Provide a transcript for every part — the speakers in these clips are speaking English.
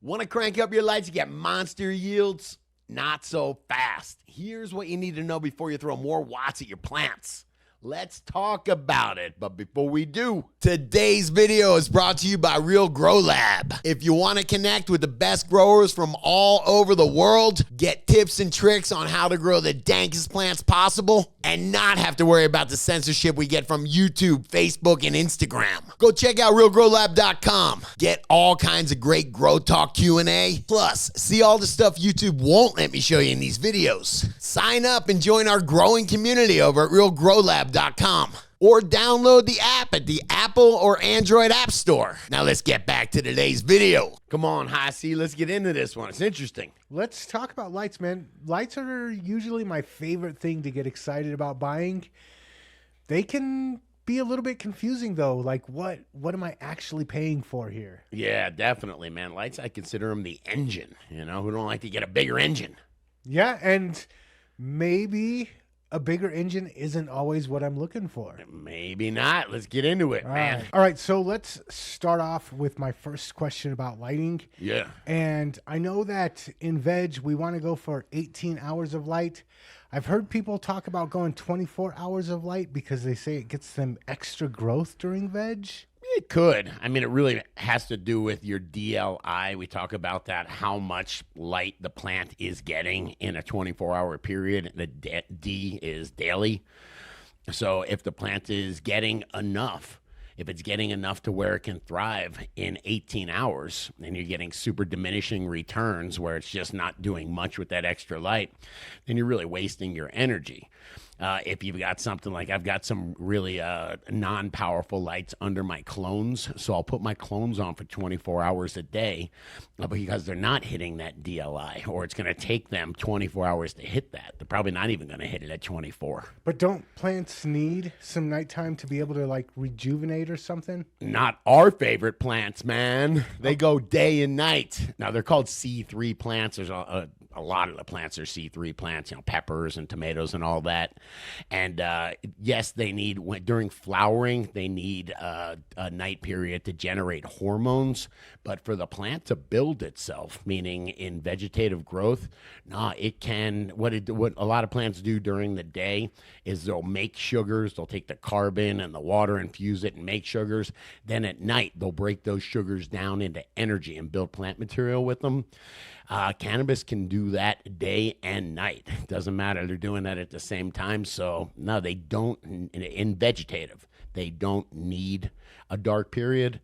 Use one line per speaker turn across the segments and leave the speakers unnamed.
Want to crank up your lights and get monster yields? Not so fast. Here's what you need to know before you throw more watts at your plants. Let's talk about it. But before we do, today's video is brought to you by Real Grow Lab. If you want to connect with the best growers from all over the world, get tips and tricks on how to grow the dankest plants possible, and not have to worry about the censorship we get from YouTube, Facebook, and Instagram, go check out realgrowlab.com. Get all kinds of great Grow Talk Q&A. Plus, see all the stuff YouTube won't let me show you in these videos. Sign up and join our growing community over at realgrowlab.com. Or download the app at the Apple or Android App Store. Now let's get back to today's video. Come on, High C, let's get into this one. It's interesting.
Let's talk about lights, man. Lights are usually my favorite thing to get excited about buying. They can be a little bit confusing though. Like what am I actually paying for here?
Yeah, definitely, man. Lights, I consider them the engine. You know, who don't like to get a bigger engine?
Yeah, and maybe a bigger engine isn't always what I'm looking for.
Maybe not. Let's get into it, man.
All right, so let's start off with my first question about lighting.
Yeah.
And I know that in veg, we want to go for 18 hours of light. I've heard people talk about going 24 hours of light because they say it gets them extra growth during veg.
It could. I mean, it really has to do with your DLI. We talk about that, how much light the plant is getting in a 24-hour period. The D is daily. So if the plant is getting enough, if it's getting enough to where it can thrive in 18 hours and you're getting super diminishing returns where it's just not doing much with that extra light, then you're really wasting your energy. If you've got something like I've got some really non-powerful lights under my clones, so I'll put my clones on for 24 hours a day because they're not hitting that DLI, or it's going to take them 24 hours to hit that. They're probably not even going to hit it at 24.
But don't plants need some nighttime to be able to like rejuvenate or something?
Not our favorite plants, man. They go day and night. Now, they're called C3 plants. There's a lot of the plants are C3 plants, you know, peppers and tomatoes and all that. And yes, they need, during flowering, they need a night period to generate hormones. But for the plant to build itself, meaning in vegetative growth, it can, what a lot of plants do during the day is they'll make sugars. They'll take the carbon and the water, infuse it and make sugars. Then at night, they'll break those sugars down into energy and build plant material with them. Cannabis can do that day and night. Doesn't matter. They're doing that at the same time. So, no, they don't, in vegetative, they don't need a dark period.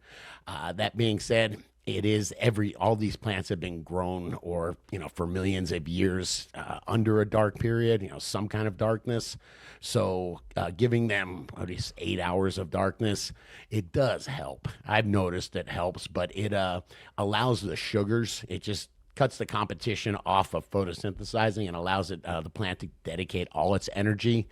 That being said, it is all these plants have been grown or, you know, for millions of years under a dark period, you know, some kind of darkness. So giving them at least 8 hours of darkness, it does help. I've noticed it helps, but it allows the sugars, it just cuts the competition off of photosynthesizing and allows the plant to dedicate all its energy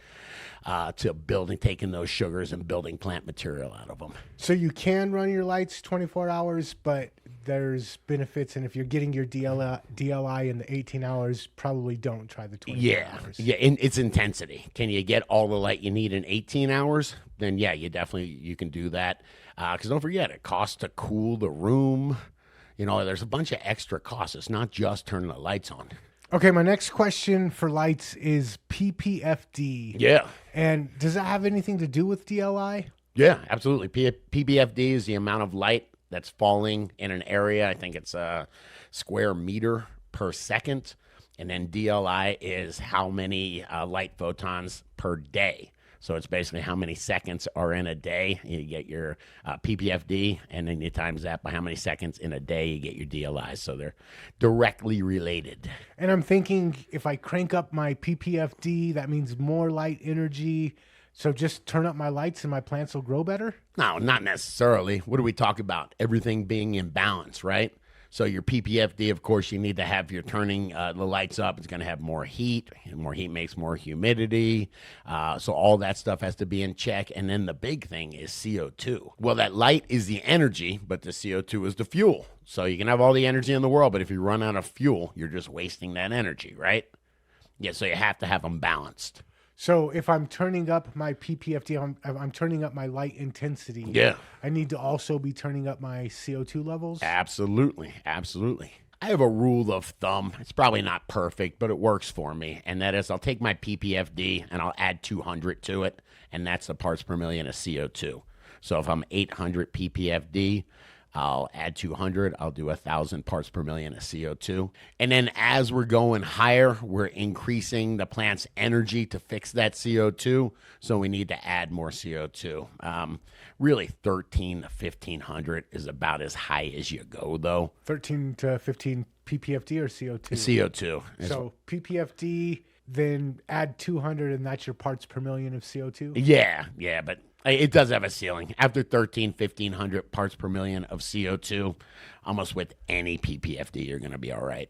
to taking those sugars and building plant material out of them.
So you can run your lights 24 hours, but there's benefits. And if you're getting your DLI in the 18 hours, probably don't try the 24 hours.
Yeah, and it's intensity. Can you get all the light you need in 18 hours? Then, yeah, you can do that. Because don't forget, it costs to cool the room. You know, there's a bunch of extra costs. It's not just turning the lights on.
Okay, my next question for lights is PPFD.
Yeah.
And does that have anything to do with DLI?
Yeah, absolutely. PPFD is the amount of light that's falling in an area. I think it's a square meter per second. And then DLI is how many light photons per day. So it's basically how many seconds are in a day. You get your PPFD, and then you times that by how many seconds in a day you get your DLI. So they're directly related.
And I'm thinking if I crank up my PPFD, that means more light energy. So just turn up my lights and my plants will grow better?
No, not necessarily. What do we talk about? Everything being in balance, right? So your PPFD, of course, you need to have, you're turning the lights up. It's going to have more heat. And more heat makes more humidity. So all that stuff has to be in check. And then the big thing is CO2. Well, that light is the energy, but the CO2 is the fuel. So you can have all the energy in the world, but if you run out of fuel, you're just wasting that energy, right? Yeah, so you have to have them balanced.
So if I'm turning up my PPFD, I'm turning up my light intensity.
Yeah.
I need to also be turning up my CO2 levels.
Absolutely. Absolutely. I have a rule of thumb. It's probably not perfect, but it works for me. And that is I'll take my PPFD and I'll add 200 to it. And that's the parts per million of CO2. So if I'm 800 PPFD, I'll add 200. I'll do 1,000 parts per million of CO2. And then as we're going higher, we're increasing the plant's energy to fix that CO2. So we need to add more CO2. Really, 13 to 1,500 is about as high as you go, though.
13 to 15 PPFD or CO2?
CO2.
So PPFD, then add 200, and that's your parts per million of CO2?
Yeah, but it does have a ceiling. After 1,500 parts per million of CO2, almost with any PPFD, you're going to be all right.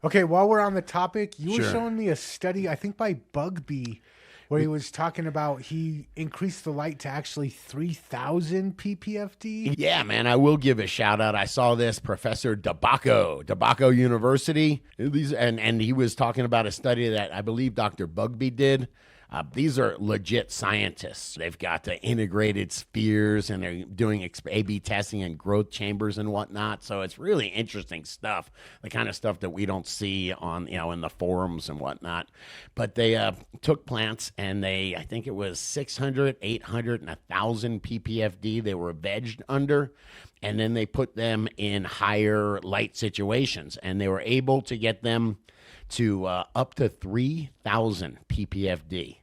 Okay, while we're on the topic, you were
Sure.
showing me a study, I think by Bugbee, where he was talking about he increased the light to actually 3,000 PPFD.
Yeah, man, I will give a shout out. I saw this Professor Debaco University, and he was talking about a study that I believe Dr. Bugbee did. These are legit scientists. They've got the integrated spheres, and they're doing A/B testing and growth chambers and whatnot. So it's really interesting stuff, the kind of stuff that we don't see on, in the forums and whatnot. But they took plants, and I think it was 600, 800, and 1,000 PPFD they were vegged under. And then they put them in higher light situations, and they were able to get them to up to 3,000 PPFD.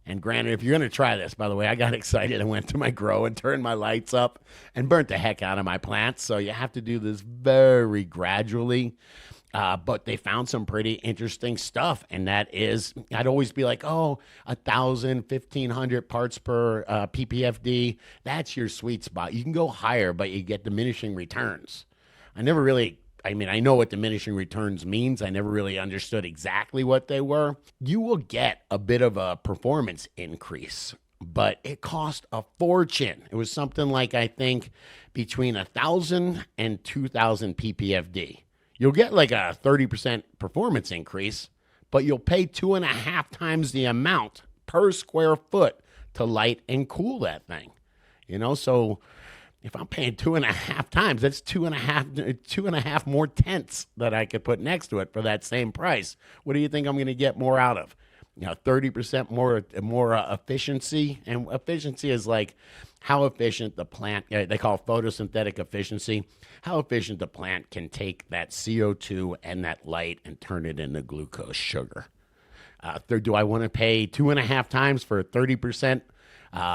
And granted, if you're going to try this, by the way, I got excited and went to my grow and turned my lights up and burnt the heck out of my plants. So you have to do this very gradually. But they found some pretty interesting stuff. And that is, I'd always be like, 1,000, 1,500 parts per PPFD. That's your sweet spot. You can go higher, but you get diminishing returns. I know what diminishing returns means. I never really understood exactly what they were. You will get a bit of a performance increase, but it cost a fortune. It was something like, I think, between 1,000 and 2,000 PPFD. You'll get like a 30% performance increase, but you'll pay 2.5 times the amount per square foot to light and cool that thing. So if I'm paying 2.5 times, that's two and a half more tents that I could put next to it for that same price. What do you think I'm going to get more out of? 30% more efficiency, and efficiency is like how efficient the plant. They call it photosynthetic efficiency. How efficient the plant can take that CO2 and that light and turn it into glucose sugar. Do I want to pay 2.5 times for 30%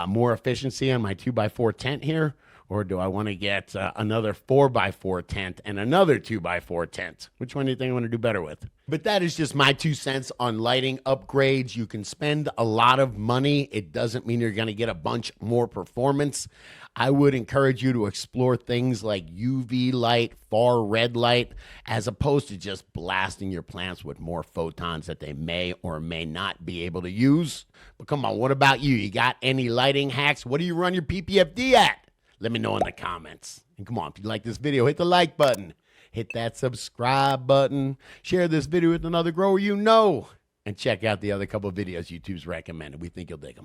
more efficiency on my 2x4 tent here? Or do I want to get another 4x4 tent and another 2x4 tent? Which one do you think I want to do better with? But that is just my 2 cents on lighting upgrades. You can spend a lot of money. It doesn't mean you're going to get a bunch more performance. I would encourage you to explore things like UV light, far red light, as opposed to just blasting your plants with more photons that they may or may not be able to use. But come on, what about you? You got any lighting hacks? What do you run your PPFD at? Let me know in the comments. And come on, if you like this video, hit the like button. Hit that subscribe button. Share this video with another grower you know. And check out the other couple of videos YouTube's recommended. We think you'll dig them.